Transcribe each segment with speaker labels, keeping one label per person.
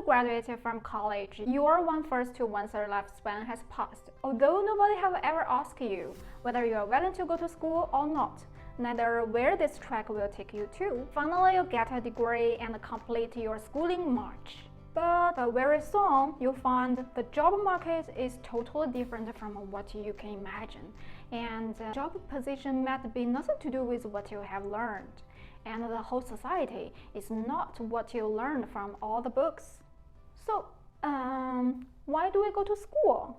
Speaker 1: graduated from college, your 1/1 to 1/3 lifespan has passed. Although nobody have ever asked you whether you are willing to go to school or not, neither where this track will take you to. Finally, you get a degree and complete your schooling march. But very soon, you'll find the job market is totally different from what you can imagine. And the job position might be nothing to do with what you have learned. And the whole society is not what you learned from all the books. So, why do we go to school?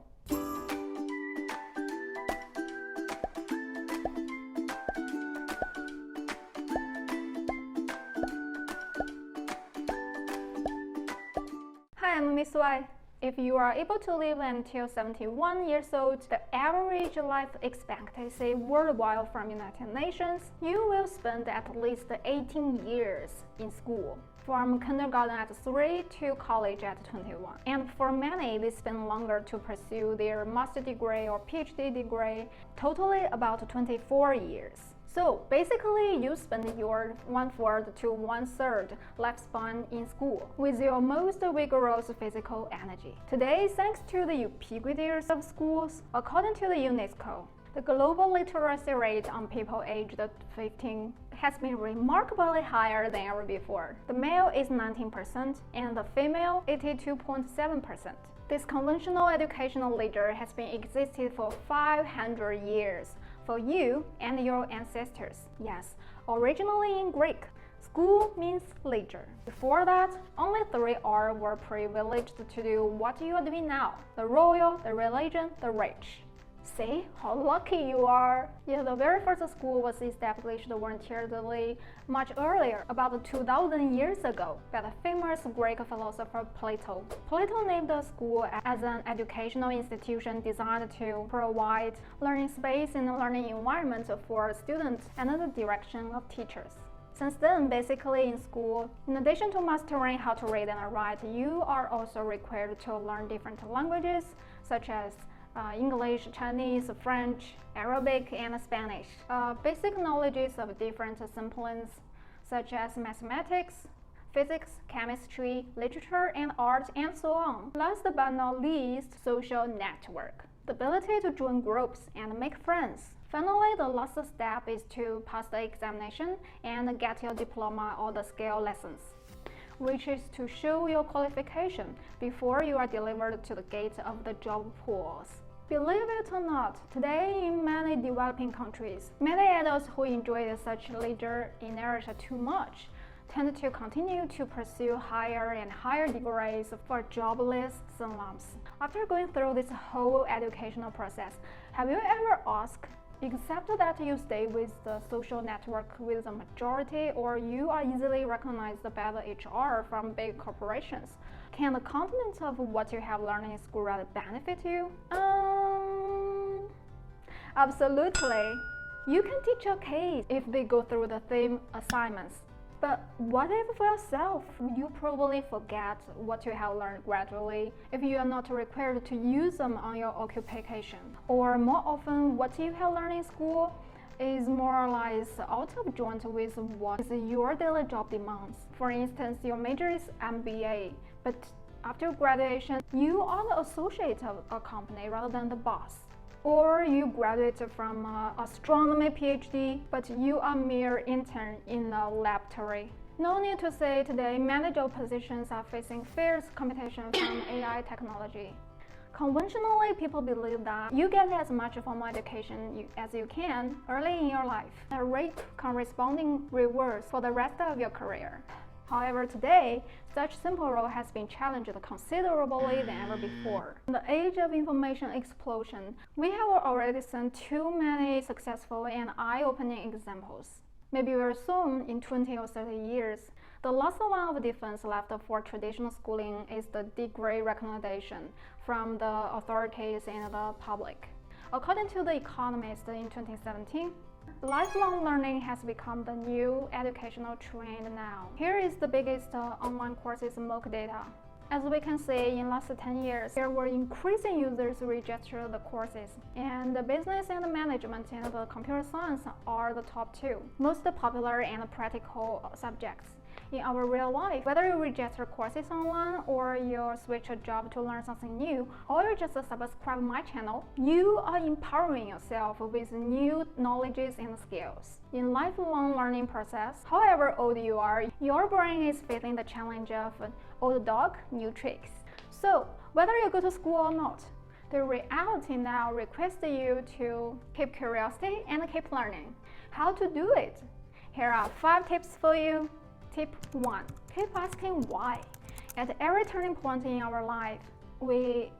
Speaker 1: Hi, I'm Miss Y. If you are able to live until 71 years old, the average life expectancy worldwide from United Nations, you will spend at least 18 years in school, from kindergarten at 3 to college at 21. And for many, they spend longer to pursue their master degree or PhD degree, totally about 24 years. So basically, you spend your 1/4 to 1/3 lifespan in school with your most vigorous physical energy. Today, thanks to the ubiquity of schools, according to the UNESCO, the global literacy rate on people aged 15 has been remarkably higher than ever before. The male is 19% and the female 82.7%. This conventional educational ledger has been existed for 500 years for you and your ancestors. Yes, originally in Greek, school means leisure. Before that, only 3 R were privileged to do what you are doing now: the royal, the religion, the rich. See how lucky you are! Yeah, the very first school was established voluntarily much earlier, about 2,000 years ago, by the famous Greek philosopher Plato. Plato named the school as an educational institution designed to provide learning space and learning environment for students under the direction of teachers. Since then, basically in school, in addition to mastering how to read and write, you are also required to learn different languages such as English, Chinese, French, Arabic, and Spanish. Basic knowledges of different disciplines such as mathematics, physics, chemistry, literature, and art, and so on. Last but not least, social network. The ability to join groups and make friends. Finally, the last step is to pass the examination and get your diploma or the skill lessons, which is to show your qualification before you are delivered to the gate of the job pools. Believe it or not, today in many developing countries, many adults who enjoy such leisure inertia too much tend to continue to pursue higher and higher degrees for jobless slumps. After going through this whole educational process, have you ever asked, except that you stay with the social network with the majority or you are easily recognized by the HR from big corporations, can the content of what you have learned in school really benefit you? Absolutely. You can teach your kids if they go through the same assignments. But what if for yourself, you probably forget what you have learned gradually if you are not required to use them on your occupation? Or more often, what you have learned in school is more or less out of joint with what is your daily job demands. For instance, your major is MBA, but after graduation, you are the associate of a company rather than the boss. Or you graduated from astronomy PhD, but you are mere intern in a laboratory. No need to say today many job positions are facing fierce competition from AI technology. Conventionally, people believe that you get as much formal education as you can early in your life and reap corresponding rewards for the rest of your career. However, today, such simple role has been challenged considerably than ever before. In the age of information explosion, we have already seen too many successful and eye-opening examples. Maybe very soon, in 20 or 30 years, the last line of defense left for traditional schooling is the degree recognition from the authorities and the public. According to The Economist in 2017, lifelong learning has become the new educational trend now. Here is the biggest online courses MOOC data. As we can see, in last 10 years, there were increasing users register the courses, and the business and the management and the computer science are the top 2 most popular and practical subjects. in our real life. Whether you register courses online or you switch a job to learn something new, or you just subscribe my channel, you are empowering yourself with new knowledges and skills. In lifelong learning process, however old you are, your brain is facing the challenge of old dog, new tricks. So whether you go to school or not, the reality now requires you to keep curiosity and keep learning. How to do it? Here are 5 tips for you. Tip 1. Keep asking why. At every turning point in our life, we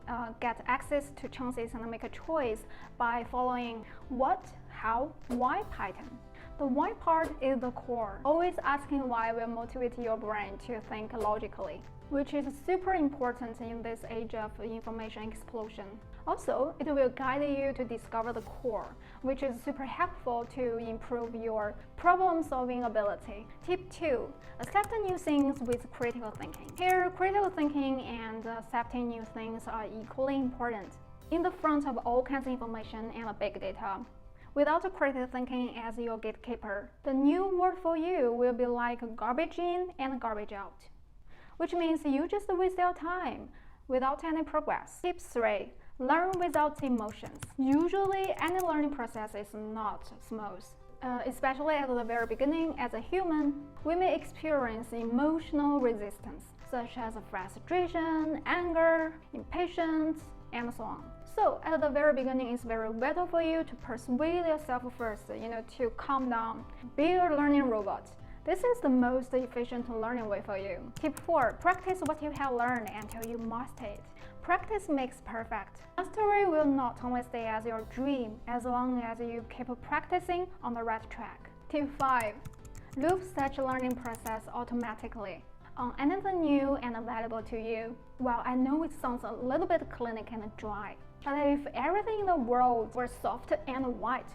Speaker 1: get access to chances and make a choice by following what, how, why pattern. The why part is the core. Always asking why will motivate your brain to think logically, which is super important in this age of information explosion. Also, it will guide you to discover the core, which is super helpful to improve your problem-solving ability. Tip 2. Accept new things with critical thinking. Here, critical thinking and accepting new things are equally important. In the front of all kinds of information and big data, without critical thinking as your gatekeeper, the new word for you will be like garbage in and garbage out, which means you just waste your time without any progress. Tip 3. Learn without emotions. Usually, any learning process is not smooth. Especially at the very beginning, as a human, we may experience emotional resistance, such as frustration, anger, impatience, and so on. So, at the very beginning, it's very vital for you to persuade yourself first, to calm down. Be a learning robot. This is the most efficient learning way for you. Tip 4. Practice what you have learned until you master it. Practice makes perfect. Mastery will not always stay as your dream as long as you keep practicing on the right track. Tip 5. Loop such learning process automatically on anything new and valuable to you. Well, I know it sounds a little bit clinic and dry, but if everything in the world were soft and white,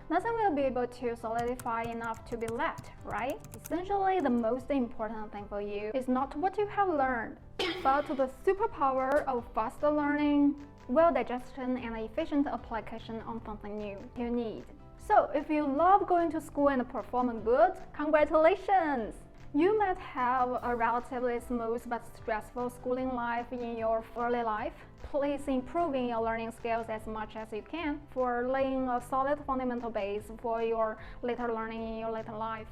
Speaker 1: nothing will be able to solidify enough to be left, right? Essentially, the most important thing for you is not what you have learned, but the superpower of faster learning, well digestion, and efficient application on something new you need. So, if you love going to school and performing good, congratulations! You might have a relatively smooth but stressful schooling life in your early life. Please improving your learning skills as much as you can for laying a solid fundamental base for your later learning in your later life.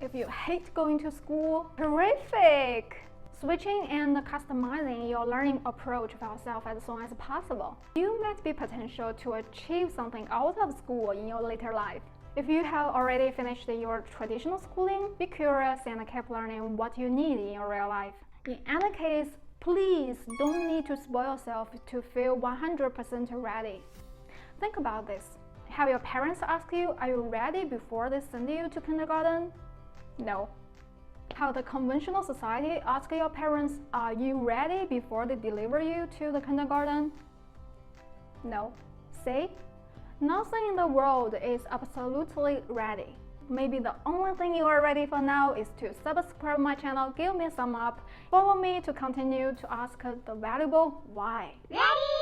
Speaker 1: If you hate going to school, terrific! Switching and customizing your learning approach for yourself as soon as possible. You might be potential to achieve something out of school in your later life. If you have already finished your traditional schooling, be curious and keep learning what you need in your real life. In any case, please don't need to spoil yourself to feel 100% ready. Think about this. Have your parents ask you, are you ready before they send you to kindergarten? No. Have the conventional society ask your parents, are you ready before they deliver you to the kindergarten? No. See? Nothing in the world is absolutely ready. Maybe the only thing you are ready for now is to subscribe my channel, give me a thumb up, follow me to continue to ask the valuable why.
Speaker 2: Ready?